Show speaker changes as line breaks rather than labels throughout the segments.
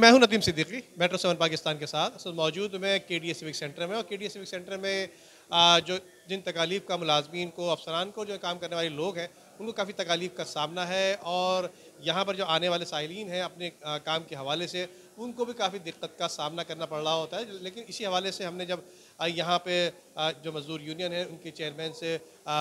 میں ہوں ندیم صدیقی میٹرو 7 پاکستان کے ساتھ اصل موجود ہوں میں کے ڈی ایس سیوک سینٹر میں، اور کے ڈی ایس سیوک سینٹر میں جو جن تکالیف کا ملازمین کو، افسران کو، جو کام کرنے والے لوگ ہیں ان کو کافی تکالیف کا سامنا ہے، اور یہاں پر جو آنے والے سائلین ہیں اپنے کام کے حوالے سے ان کو بھی کافی دقت کا سامنا کرنا پڑ رہا ہوتا ہے۔ لیکن اسی حوالے سے ہم نے جب یہاں پہ جو مزدور یونین ہے ان کے چیئرمین سے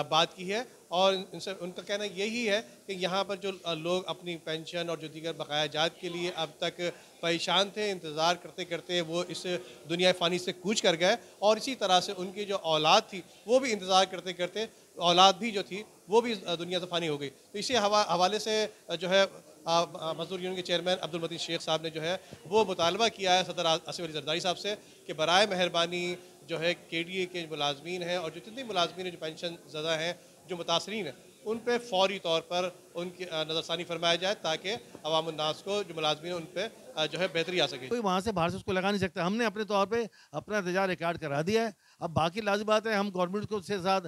بات کی ہے، اور ان کا کہنا یہی ہے کہ یہاں پر جو لوگ اپنی پینشن اور جو دیگر بقایا جات کے لیے اب تک پریشان تھے، انتظار کرتے کرتے وہ اس دنیا فانی سے کوچ کر گئے، اور اسی طرح سے ان کی جو اولاد تھی وہ بھی انتظار کرتے کرتے اولاد بھی جو تھی وہ بھی دنیا سے فانی ہو گئی۔ تو اسی حوالے سے جو ہے مزدور یونین کے چیئرمین عبدالمتین شیخ صاحب نے جو ہے وہ مطالبہ کیا ہے صدر آصف علی زرداری صاحب سے کہ برائے مہربانی جو ہے کے ڈی اے کے ملازمین ہیں اور جو جتنے ملازمین ہیں جو پینشن زدہ ہیں، جو متاثرین ہیں، ان پہ فوری طور پر ان کی نظر ثانی فرمایا جائے تاکہ عوام الناس کو جو ملازمین ہیں ان پہ جو ہے بہتری آ سکے۔
کوئی وہاں سے باہر سے اس کو لگا نہیں سکتا، ہم نے اپنے طور پہ اپنا احتجاج ریکارڈ کرا دیا ہے۔ اب باقی لازم بات ہے ہم گورنمنٹ کو سے ساتھ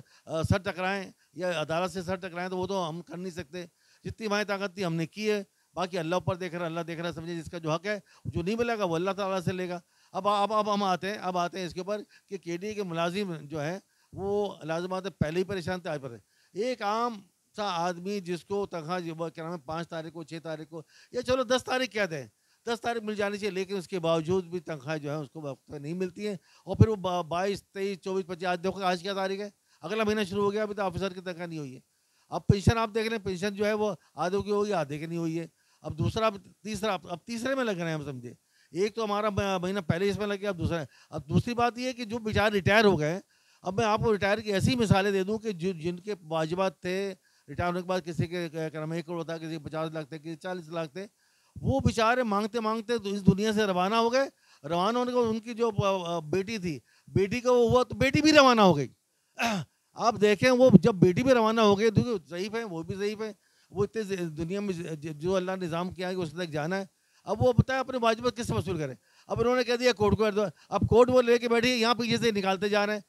سر ٹکرائیں یا عدالت سے سر ٹکرائیں تو وہ تو ہم کر نہیں سکتے۔ جتنی ہماری طاقت تھی ہم نے کی ہے، باقی اللہ اوپر دیکھ رہا، اللہ دیکھ رہا، سمجھے جس کا جو حق ہے جو نہیں ملے گا وہ اللہ تعالیٰ سے لے گا۔ اب ہم آتے ہیں اس کے اوپر کہ کے ڈی اے کے ملازم جو ہیں وہ لازمات پہلے ہی پریشان تھے، آج پر ایک عام سا آدمی جس کو تنخواہ کیا نام ہے 5 تاریخ کو 6 تاریخ کو یا چلو 10 تاریخ کہہ دیں، 10 تاریخ مل جانی چاہیے، لیکن اس کے باوجود بھی تنخواہ جو ہے اس کو وقت پہ نہیں ملتی ہیں، اور پھر وہ 22 23 24 25 آج دیکھو آج کیا تاریخ ہے، اگلا مہینہ شروع ہو گیا، ابھی تو آفیسر کی تنخواہ نہیں ہوئی ہے۔ اب پینشن آپ دیکھ لیں، پینشن جو ہے وہ آدھوں کی ہوگی، آدھے کی نہیں ہوئی ہے۔ اب دوسرا تیسرا اب تیسرے میں لگ رہے ہیں ہم، سمجھے ایک تو ہمارا مہینہ پہلے اس میں لگ گیا، اب دوسری بات یہ ہے کہ جو بیچارے ریٹائر ہو گئے، اب میں آپ کو ریٹائر کی ایسی مثالیں دے دوں کہ جن کے واجبات تھے ریٹائر ہونے کے بعد، کسی کے 1 کروڑ تھا، کسی 50 لاکھ تھے، کسی 40 لاکھ تھے، وہ بیچارے مانگتے مانگتے اس دنیا سے روانہ ہو گئے۔ روانہ ہونے کے بعد ان کی جو بیٹی تھی، بیٹی کو ہوا تو بیٹی بھی روانہ ہو گئی۔ آپ دیکھیں وہ جب بیٹی بھی روانہ ہو گئی، ضعیف ہے، وہ بھی ضعیف ہے، وہ اتنے دنیا میں جو اللہ نے نظام کیا ہے کہ اس تک جانا ہے۔ اب وہ بتائیں اپنے واجبات کس سے وصول کریں؟ اب انہوں نے کہہ دیا کورٹ کو، اب کورٹ وہ لے کے بیٹھی ہے، یہاں پیچھے سے نکالتے جا رہے ہیں،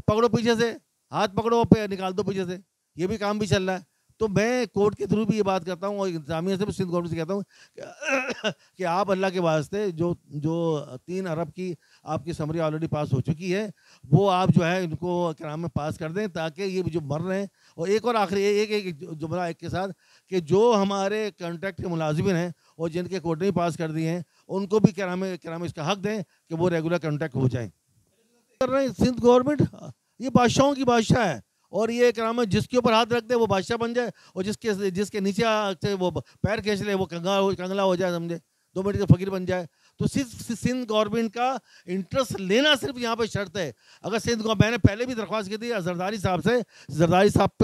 پکڑو پیچھے سے، ہاتھ پکڑو پہ نکال دو پیچھے سے، یہ بھی کام بھی چل رہا ہے۔ تو میں کورٹ کے تھرو بھی یہ بات کرتا ہوں، اور انتظامیہ سے بھی سندھ گورنمنٹ سے کہتا ہوں کہ آپ اللہ کے واسطے جو 3 ارب کی آپ کی سمری آلریڈی پاس ہو چکی ہے، وہ آپ جو ہے ان کو کرام میں پاس کر دیں، تاکہ یہ جو مر رہے ہیں۔ اور ایک اور آخری ایک جملہ ایک کے ساتھ کہ جو ہمارے کانٹریکٹ کے ملازمین ہیں اور جن کے کوٹے پاس کر دیے ہیں، ان کو بھی کرام اس کا حق دیں کہ وہ ریگولر کانٹریکٹ ہو جائیں۔ کر رہے ہیں سندھ گورنمنٹ، یہ بادشاہوں کی بادشاہ ہے، اور یہ کرام جس کے اوپر ہاتھ رکھ دے وہ بادشاہ بن جائے، اور جس کے نیچے سے وہ پیر کھینچ لے وہ کنگلا ہو جائے، سمجھے 2 منٹ کا فقیر بن جائے۔ تو سندھ گورنمنٹ کا انٹرسٹ لینا صرف یہاں پہ شرط ہے۔ اگر سندھ کو میں نے پہلے بھی درخواست کی تھی زرداری صاحب سے، زرداری صاحب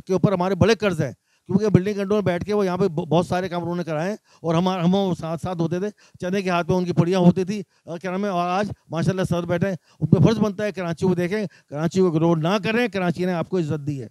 کے اوپر ہمارے بڑے قرض ہیں، کیونکہ بلڈنگ کنٹرول میں بیٹھ کے وہ یہاں پہ بہت سارے کام انہوں نے کرائے ہیں، اور ہم ساتھ ساتھ ہوتے تھے، چنے کے ہاتھ پہ ان کی پڑیاں ہوتی تھی، کیا نام ہے، اور آج ماشاء اللہ ساتھ بیٹھے ہیں۔ ان پہ فرض بنتا ہے کراچی کو دیکھیں، کراچی کو گرو نہ کریں، کراچی نے آپ کو عزت دی ہے۔